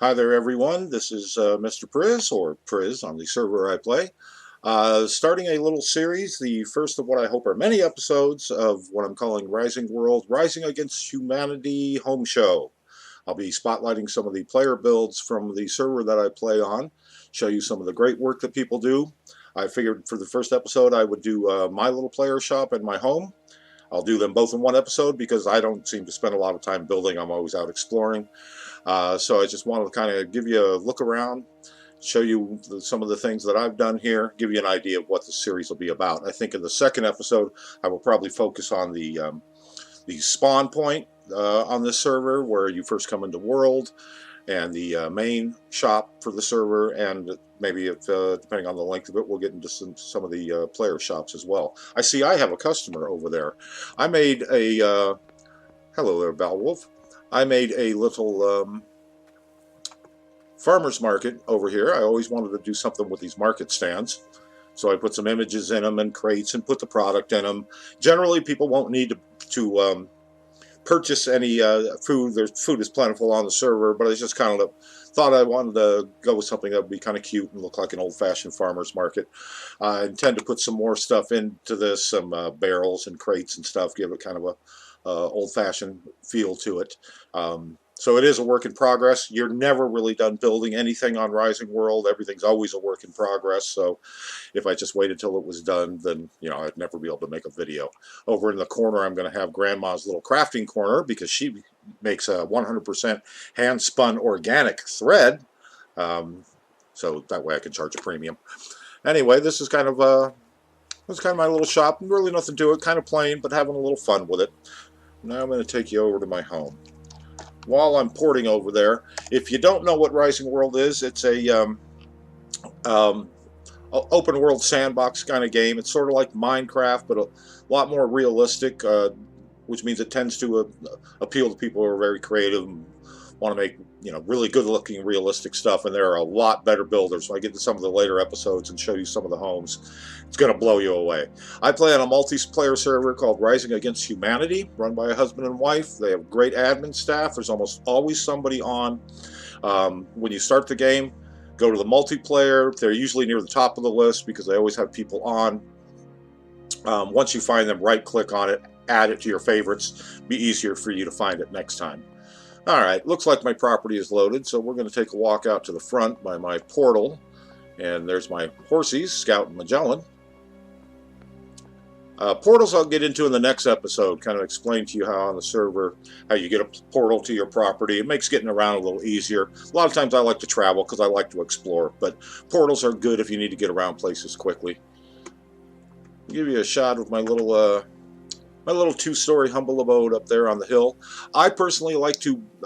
Hi there, everyone. This is Mr. Prizz, or Prizz on the server I play. Starting a little series, the first of what I hope are many episodes of what I'm calling Rising World, Rising Against Humanity Home Show. I'll be spotlighting some of the player builds from the server that I play on, show you some of the great work that people do. I figured for the first episode I would do my little player shop and my home. I'll do them both in one episode because I don't seem to spend a lot of time building. I'm always out exploring. So I just wanted to kind of give you a look around, show you some of the things that I've done here, give you an idea of what the series will be about. I think in the second episode I will probably focus on the spawn point on this server where you first come into world, and the main shop for the server, and maybe if depending on the length of it, we'll get into some of the player shops as well. I see I have a customer over there. I made a hello there, Balwolf. I made a little farmer's market over here. I always wanted to do something with these market stands, so I put some images in them and crates and put the product in them. Generally, people won't need to purchase any food. There's food is plentiful on the server, but I just kind of thought I wanted to go with something that would be kind of cute and look like an old-fashioned farmer's market. I intend to put some more stuff into this, some barrels and crates and stuff, give it kind of a old-fashioned feel to it. So it is a work in progress. You're never really done building anything on Rising World. Everything's always a work in progress. So if I just waited till it was done, then I'd never be able to make a video. Over in the corner, I'm going to have Grandma's little crafting corner because she makes a 100% hand-spun organic thread. So that way I can charge a premium. Anyway, this is kind of my little shop. Really nothing to it. Kind of plain, but having a little fun with it. Now I'm going to take you over to my home. While I'm porting over there, if you don't know what Rising World is, it's a open world sandbox kind of game. It's sort of like Minecraft, but a lot more realistic, which means it tends to appeal to people who are very creative and want to make really good looking realistic stuff, and there are a lot better builders. So I get to some of the later episodes and show you some of the homes. It's going to blow you away. I play on a multiplayer server called Rising Against Humanity, run by a husband and wife. They have great admin staff. There's almost always somebody on. When you start the game, go to the multiplayer. They're usually near the top of the list because they always have people on. Once you find them, right click on it, add it to your favorites. Be easier for you to find it next time. Alright, looks like my property is loaded, so we're going to take a walk out to the front by my portal. And there's my horsies, Scout and Magellan. Portals I'll get into in the next episode, kind of explain to you how on the server, how you get a portal to your property. It makes getting around a little easier. A lot of times I like to travel because I like to explore, but portals are good if you need to get around places quickly. I'll give you a shot of my little two-story humble abode up there on the hill. I personally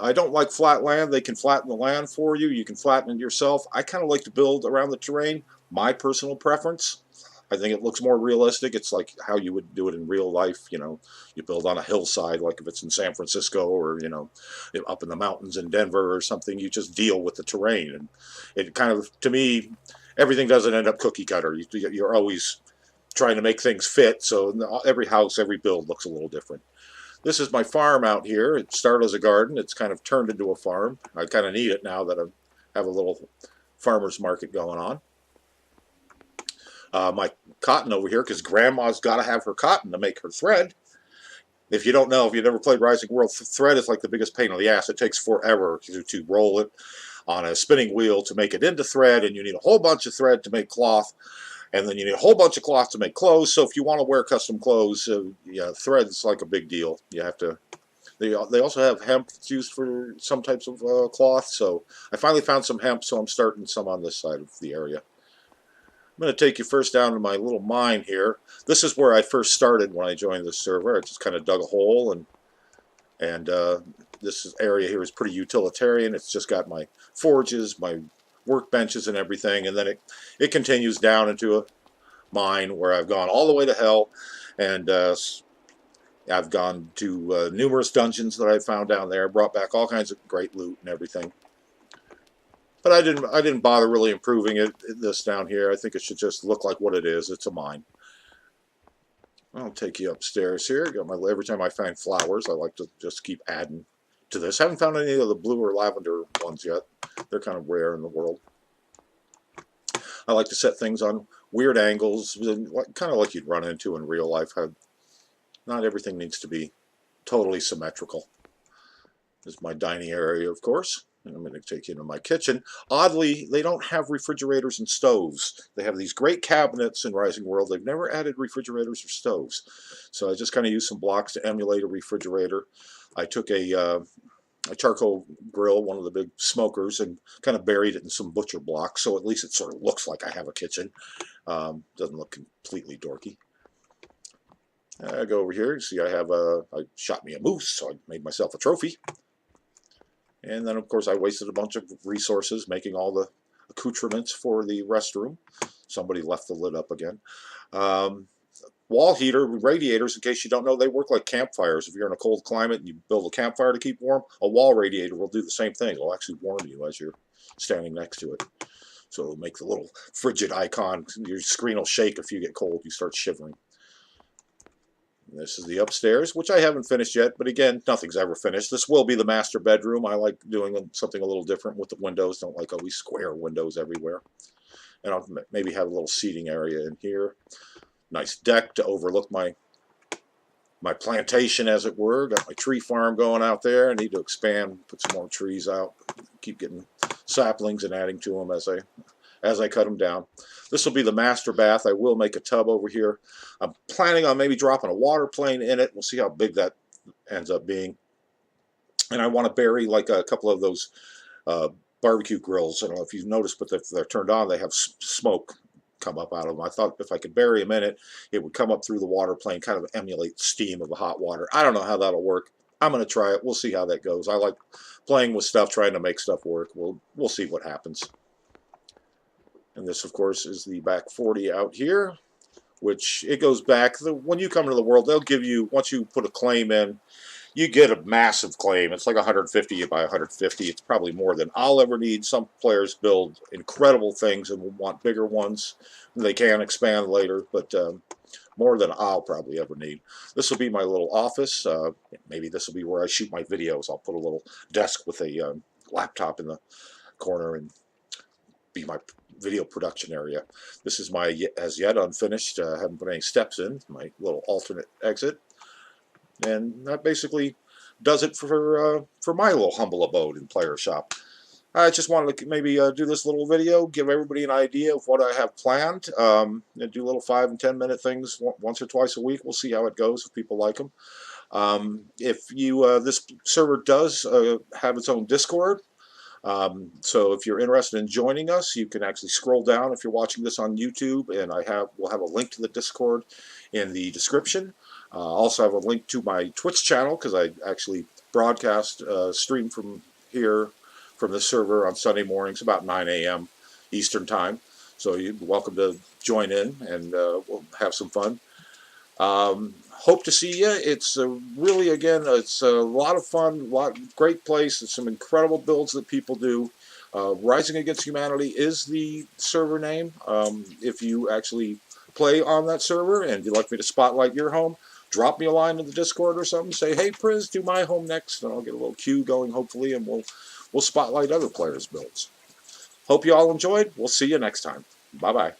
I don't like flat land. They can flatten the land for you. You can flatten it yourself. I kind of like to build around the terrain. My personal preference. I think it looks more realistic. It's like how you would do it in real life. You build on a hillside, like if it's in San Francisco or, up in the mountains in Denver or something. You just deal with the terrain. And it kind of, to me, everything doesn't end up cookie cutter. You're always trying to make things fit, so every house, every build looks a little different. This is my farm out here. It started as a garden. It's kind of turned into a farm. I kind of need it now that I have a little farmer's market going on. My cotton over here, because Grandma's got to have her cotton to make her thread. If you don't know, if you've never played Rising World, thread is like the biggest pain in the ass. It takes forever to roll it on a spinning wheel to make it into thread, and you need a whole bunch of thread to make cloth. And then you need a whole bunch of cloth to make clothes. So if you want to wear custom clothes, thread's like a big deal. You have to. They also have hemp used for some types of cloth. So I finally found some hemp, so I'm starting some on this side of the area. I'm going to take you first down to my little mine here. This is where I first started when I joined this server. I just kind of dug a hole, and this area here is pretty utilitarian. It's just got my forges, my workbenches and everything, and then it continues down into a mine where I've gone all the way to hell, and I've gone to numerous dungeons that I found down there, brought back all kinds of great loot and everything. But I didn't bother really improving this down here. I think it should just look like what it is. It's a mine. I'll take you upstairs here. Every time I find flowers, I like to just keep adding to this. Haven't found any of the blue or lavender ones yet. They're kind of rare in the world. I like to set things on weird angles, kind of like you'd run into in real life. Not everything needs to be totally symmetrical. This is my dining area, of course. And I'm going to take you into my kitchen. Oddly, they don't have refrigerators and stoves. They have these great cabinets in Rising World. They've never added refrigerators or stoves. So I just kind of used some blocks to emulate a refrigerator. I took a charcoal grill, one of the big smokers, and kind of buried it in some butcher blocks, so at least it sort of looks like I have a kitchen. Doesn't look completely dorky. I go over here. You see, I shot me a moose, so I made myself a trophy. And then, of course, I wasted a bunch of resources making all the accoutrements for the restroom. Somebody left the lid up again. Wall heater, radiators, in case you don't know, they work like campfires. If you're in a cold climate and you build a campfire to keep warm, a wall radiator will do the same thing. It'll actually warm you as you're standing next to it. So it'll make the little frigid icon. Your screen will shake if you get cold. You start shivering. This is the upstairs, which I haven't finished yet, but again, nothing's ever finished. This will be the master bedroom. I like doing something a little different with the windows. Don't like always square windows everywhere. And I'll maybe have a little seating area in here. Nice deck to overlook my plantation, as it were. Got my tree farm going out there. I need to expand, put some more trees out. Keep getting saplings and adding to them as I cut them down. This will be the master bath. I will make a tub over here. I'm planning on maybe dropping a water plane in it. We'll see how big that ends up being. And I want to bury like a couple of those barbecue grills. I don't know if you've noticed, but if they're turned on, they have smoke come up out of them. I thought if I could bury them in it, it would come up through the water plane, kind of emulate steam of the hot water. I don't know how that'll work. I'm going to try it. We'll see how that goes. I like playing with stuff, trying to make stuff work. We'll see what happens. And this, of course, is the back 40 out here, which it goes back. When you come into the world, they'll give you, once you put a claim in, you get a massive claim. It's like 150 by 150. It's probably more than I'll ever need. Some players build incredible things and will want bigger ones. They can expand later, but more than I'll probably ever need. This will be my little office. Maybe this will be where I shoot my videos. I'll put a little desk with a laptop in the corner and be my video production area. This is my as yet unfinished, haven't put any steps in, my little alternate exit. And that basically does it for my little humble abode in Player Shop. I just wanted to maybe do this little video, give everybody an idea of what I have planned, and do little 5 and 10 minute things once or twice a week. We'll see how it goes, if people like them. If you this server does have its own Discord. So if you're interested in joining us, you can actually scroll down if you're watching this on YouTube, and we'll have a link to the Discord in the description. Also have a link to my Twitch channel, because I actually broadcast stream from here, from the server on Sunday mornings about 9 a.m. Eastern Time. So you're welcome to join in, and we'll have some fun. Hope to see you. It's really, again, it's a lot of fun, great place. It's some incredible builds that people do. Rising Against Humanity is the server name. If you actually play on that server and you'd like me to spotlight your home, drop me a line in the Discord or something. Say, hey, Prizz, do my home next, and I'll get a little queue going, hopefully, and we'll spotlight other players' builds. Hope you all enjoyed. We'll see you next time. Bye-bye.